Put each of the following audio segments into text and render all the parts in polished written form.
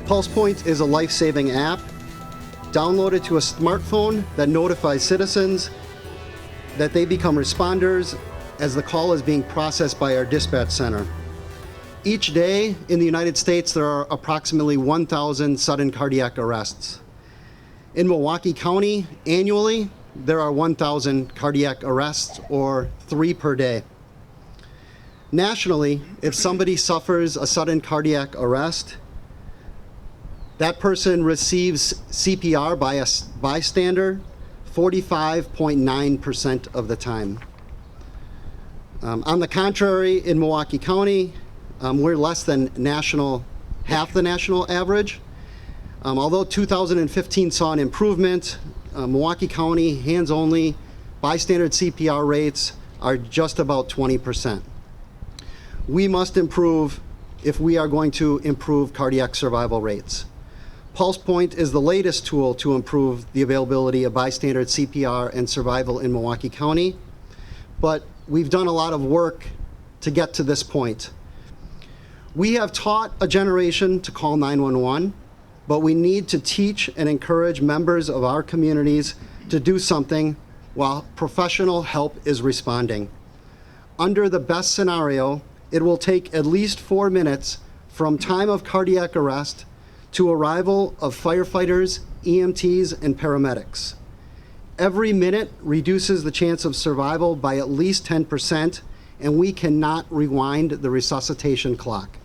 PulsePoint is a life-saving app. Download it to a smartphone that notifies citizens that they become responders as the call is being processed by our dispatch center. Each day in the United States, there are approximately 1,000 sudden cardiac arrests. In Milwaukee County, annually, there are 1,000 cardiac arrests, or 3 per day. Nationally, if somebody suffers a sudden cardiac arrest, that person receives CPR by a bystander 45.9% of the time. On the contrary, in Milwaukee County, we're less than half the national average. Although 2015 saw an improvement, Milwaukee County hands-only bystander CPR rates are just about 20%. We must improve if we are going to improve cardiac survival rates. PulsePoint is the latest tool to improve the availability of bystander CPR and survival in Milwaukee County, but we've done a lot of work to get to this point. We have taught a generation to call 911, but we need to teach and encourage members of our communities to do something while professional help is responding. Under the best scenario, it will take at least 4 minutes from time of cardiac arrest to arrival of firefighters, EMTs, and paramedics. Every minute reduces the chance of survival by at least 10%, and we cannot rewind the resuscitation clock.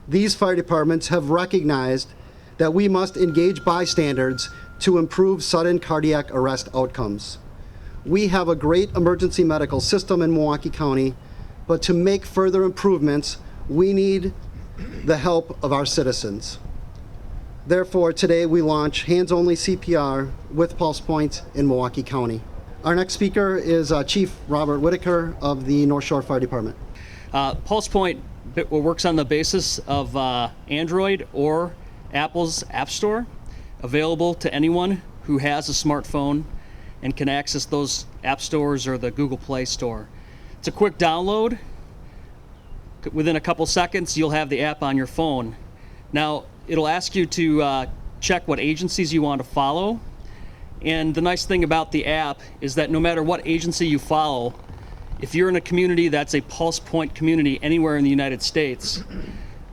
These fire departments have recognized that we must engage bystanders to improve sudden cardiac arrest outcomes. We have a great emergency medical system in Milwaukee County, but to make further improvements, we need the help of our citizens. Therefore, today we launch hands-only CPR with PulsePoint in Milwaukee County. Our next speaker is Chief Robert Whitaker of the North Shore Fire Department. PulsePoint works on the basis of Android or Apple's App Store, available to anyone who has a smartphone and can access those app stores or the Google Play Store. It's a quick download. Within a couple seconds, you'll have the app on your phone. Now, it'll ask you to check what agencies you want to follow. And the nice thing about the app is that no matter what agency you follow, if you're in a community that's a PulsePoint community anywhere in the United States,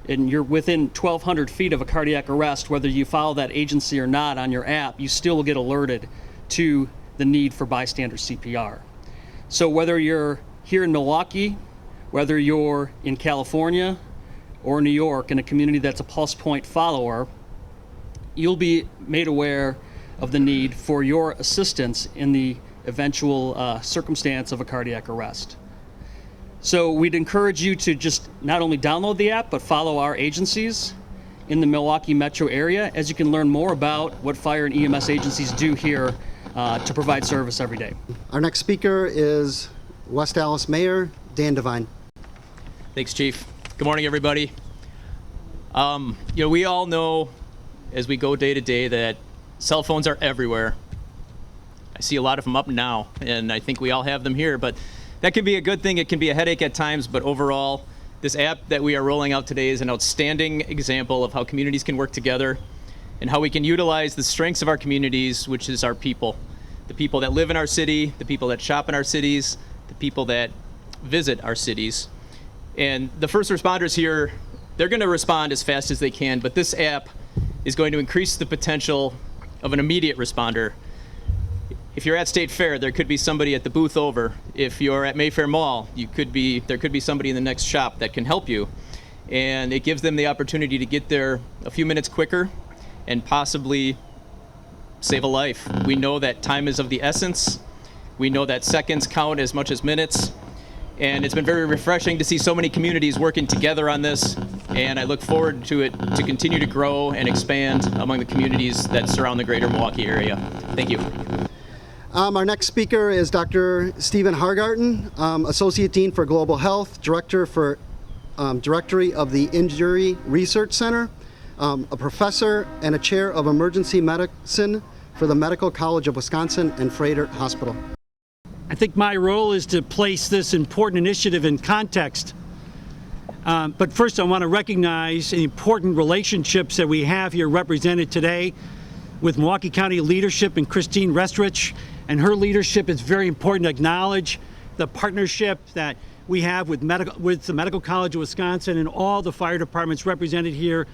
and you're within 1,200 feet of a cardiac arrest, whether you follow that agency or not on your app, you still will get alerted to the need for bystander CPR. So whether you're here in Milwaukee, whether you're in California or New York in a community that's a PulsePoint follower, you'll be made aware of the need for your assistance in the eventual circumstance of a cardiac arrest. So we'd encourage you to just not only download the app, but follow our agencies in the Milwaukee metro area, as you can learn more about what fire and EMS agencies do here to provide service every day. Our next speaker is West Allis Mayor Dan Devine. Thanks, Chief. Good morning, everybody. We all know as we go day to day that cell phones are everywhere. I see a lot of them up now, and I think we all have them here, but that can be a good thing. It can be a headache at times, but overall, this app that we are rolling out today is an outstanding example of how communities can work together and how we can utilize the strengths of our communities, which is our people. The people that live in our city, the people that shop in our cities, the people that visit our cities. And the first responders here, they're going to respond as fast as they can, but this app is going to increase the potential of an immediate responder. If you're at State Fair, there could be somebody at the booth over. If you're at Mayfair Mall, there could be somebody in the next shop that can help you. And it gives them the opportunity to get there a few minutes quicker and possibly save a life. We know that time is of the essence. We know that seconds count as much as minutes. And it's been very refreshing to see so many communities working together on this. And I look forward to it to continue to grow and expand among the communities that surround the greater Milwaukee area. Thank you. Our next speaker is Dr. Stephen Hargarten, Associate Dean for Global Health, Director for Directory of the Injury Research Center, a professor and a chair of emergency medicine for the Medical College of Wisconsin and Froedtert Hospital. I think my role is to place this important initiative in context. But first, I want to recognize the important relationships that we have here represented today with Milwaukee County leadership and Christine Restrich and her leadership. It's very important to acknowledge the partnership that we have with the Medical College of Wisconsin and all the fire departments represented here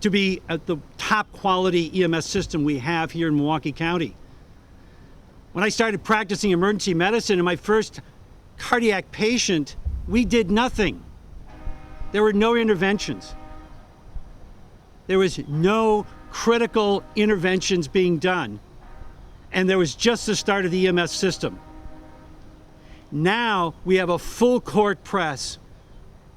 to be at the top quality EMS system we have here in Milwaukee County. When I started practicing emergency medicine in my first cardiac patient, we did nothing. There were no interventions. There was no critical interventions being done. And there was just the start of the EMS system. Now we have a full court press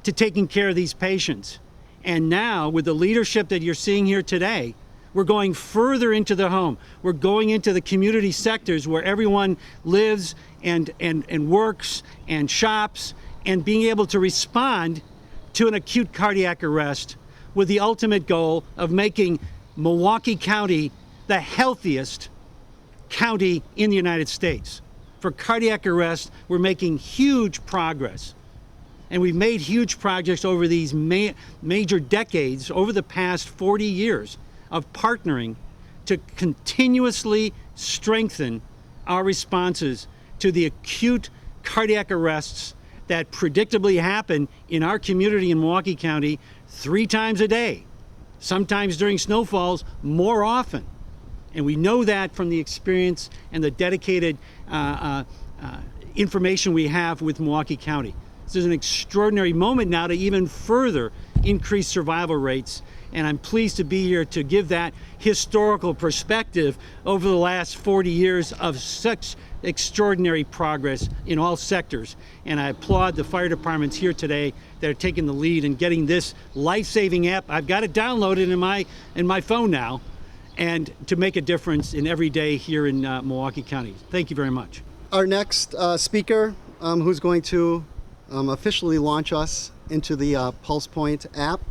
to taking care of these patients. And now with the leadership that you're seeing here today, we're going further into the home. We're going into the community sectors where everyone lives and works and shops, and being able to respond to an acute cardiac arrest with the ultimate goal of making Milwaukee County the healthiest county in the United States. For cardiac arrest, we're making huge progress. And we've made huge progress over these major decades, over the past 40 years of partnering to continuously strengthen our responses to the acute cardiac arrests that predictably happen in our community in Milwaukee County 3 times a day, sometimes during snowfalls more often. And we know that from the experience and the dedicated information we have with Milwaukee County. This is an extraordinary moment now to even further increase survival rates. And I'm pleased to be here to give that historical perspective over the last 40 years of such extraordinary progress in all sectors. And I applaud the fire departments here today that are taking the lead in getting this life-saving app. I've got it downloaded in my phone now, and to make a difference in every day here in Milwaukee County. Thank you very much. Our next speaker, who's going to officially launch us into the Pulse Point app,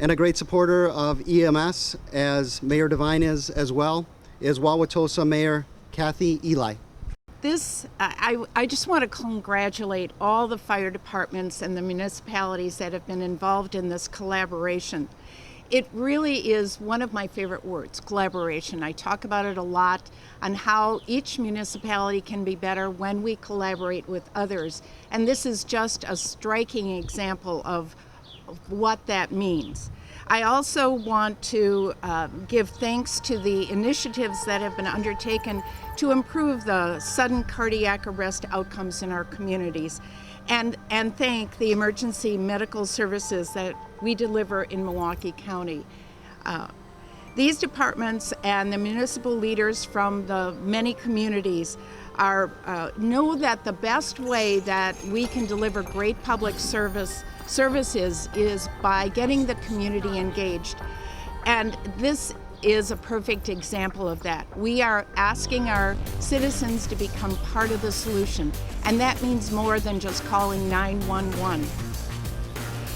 and a great supporter of EMS, as Mayor Devine is as well, is Wauwatosa Mayor Kathy Eli. I just want to congratulate all the fire departments and the municipalities that have been involved in this collaboration. It really is one of my favorite words, collaboration. I talk about it a lot on how each municipality can be better when we collaborate with others. And this is just a striking example of what that means. I also want to give thanks to the initiatives that have been undertaken to improve the sudden cardiac arrest outcomes in our communities, and thank the emergency medical services that we deliver in Milwaukee County. These departments and the municipal leaders from the many communities know that the best way that we can deliver great public services is by getting the community engaged. And this is a perfect example of that. We are asking our citizens to become part of the solution, and that means more than just calling 911.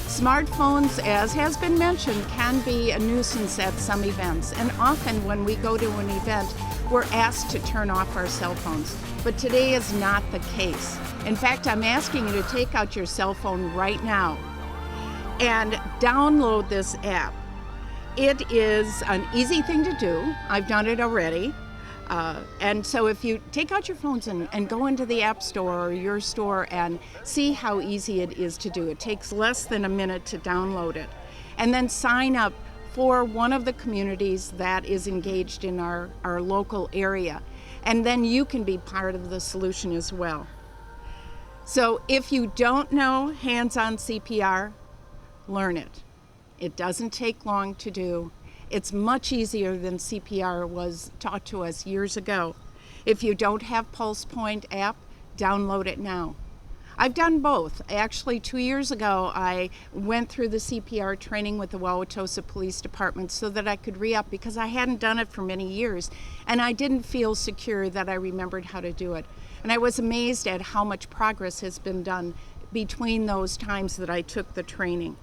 Smartphones, as has been mentioned, can be a nuisance at some events, and often when we go to an event, we're asked to turn off our cell phones. But today is not the case. In fact, I'm asking you to take out your cell phone right now and download this app. It is an easy thing to do. I've done it already. And so if you take out your phones and go into the App Store or your store and see how easy it is to do. It takes less than a minute to download it. And then sign up for one of the communities that is engaged in our local area. And then you can be part of the solution as well. So if you don't know hands-on CPR, learn it. It doesn't take long to do. It's much easier than CPR was taught to us years ago. If you don't have Pulse Point app, download it now. I've done both. Actually, 2 years ago, I went through the CPR training with the Wauwatosa Police Department so that I could re-up, because I hadn't done it for many years, and I didn't feel secure that I remembered how to do it. And I was amazed at how much progress has been done between those times that I took the training.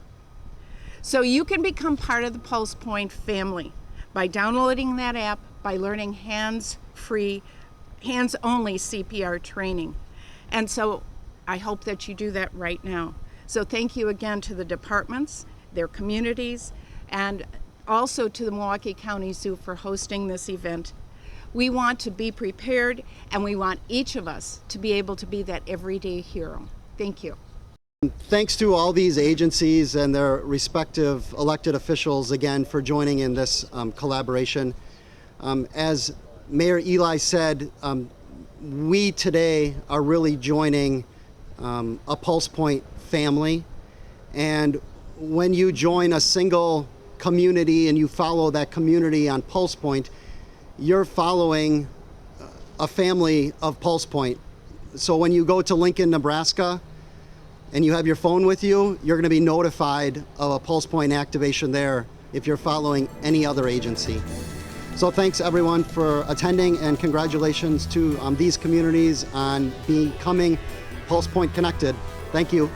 So you can become part of the Pulse Point family by downloading that app, by learning hands-free, hands-only CPR training. And so I hope that you do that right now. So thank you again to the departments, their communities, and also to the Milwaukee County Zoo for hosting this event. We want to be prepared, and we want each of us to be able to be that everyday hero. Thank you. Thanks to all these agencies and their respective elected officials again for joining in this collaboration. As Mayor Eli said, we today are really joining a Pulse Point family. And when you join a single community and you follow that community on Pulse Point, you're following a family of Pulse Point. So when you go to Lincoln, Nebraska, and you have your phone with you, you're going to be notified of a Pulse Point activation there if you're following any other agency. So thanks everyone for attending, and congratulations to these communities on becoming Pulse Point connected. Thank you.